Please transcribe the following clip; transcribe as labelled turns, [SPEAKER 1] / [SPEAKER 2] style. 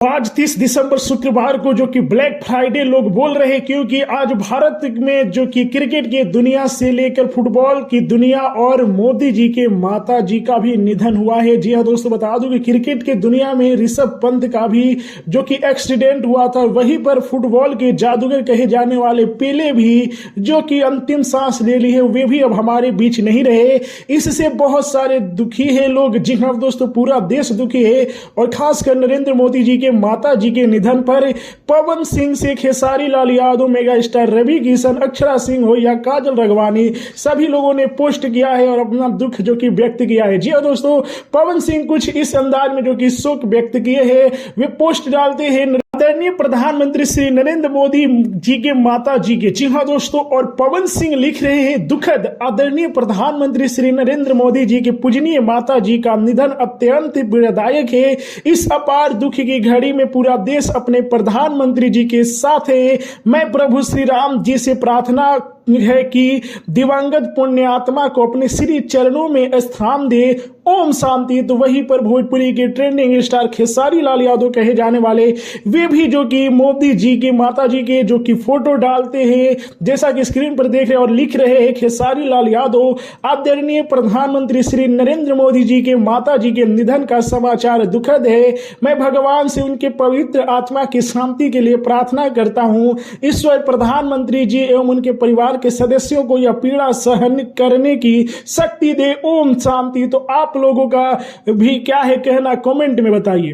[SPEAKER 1] आज 30 दिसंबर शुक्रवार को जो कि ब्लैक फ्राइडे लोग बोल रहे हैं, क्योंकि आज भारत में जो कि क्रिकेट की दुनिया से लेकर फुटबॉल की दुनिया और मोदी जी के माता जी का भी निधन हुआ है। जी हाँ दोस्तों, बता दूं कि क्रिकेट की दुनिया में ऋषभ पंत का भी जो कि एक्सीडेंट हुआ था, वहीं पर फुटबॉल के जादूगर कहे जाने वाले पेले भी जो कि अंतिम सांस ले ली है, वे भी अब हमारे बीच नहीं रहे। इससे बहुत सारे दुखी है लोग। जी हाँ दोस्तों, पूरा देश दुखी है और खासकर नरेंद्र मोदी जी के माता जी के निधन पर पवन सिंह से खेसारी लाल यादव, मेगा स्टार रवि किशन, अक्षरा सिंह हो या काजल रघवानी, सभी लोगों ने पोस्ट किया है और अपना दुख जो कि व्यक्त किया है। जी हाँ दोस्तों, पवन सिंह कुछ इस अंदाज में जो कि शोक व्यक्त किए हैं, वे पोस्ट डालते हैं आदरणीय प्रधानमंत्री श्री नरेंद्र मोदी जी के माता जी के। जी हाँ दोस्तों, और पवन सिंह लिख रहे हैं दुखद आदरणीय प्रधानमंत्री श्री नरेंद्र मोदी जी के पूजनीय माता जी का निधन अत्यंत पीड़ादायक है। इस अपार दुख की घड़ी में पूरा देश अपने प्रधानमंत्री जी के साथ है। मैं प्रभु श्री राम जी से प्रार्थना है कि दिवंगत पुण्य आत्मा को अपने श्री चरणों में स्थान दे। ओम शांति। तो वहीं पर भोजपुरी के ट्रेंडिंग स्टार खेसारी लाल यादव कहे जाने वाले वे भी जो कि मोदी जी के माता जी के जो कि फोटो डालते हैं, जैसा कि स्क्रीन पर देख रहे हैं और लिख रहे हैं खेसारी लाल यादव, आदरणीय प्रधानमंत्री श्री नरेंद्र मोदी जी के माता जी के निधन का समाचार दुखद है। मैं भगवान से उनके पवित्र आत्मा की शांति के लिए प्रार्थना करता हूं। ईश्वर प्रधानमंत्री जी एवं उनके परिवार के सदस्यों को यह पीड़ा सहन करने की शक्ति दे। ओम शांति। तो आप लोगों का भी क्या है कहना, कमेंट में बताइए।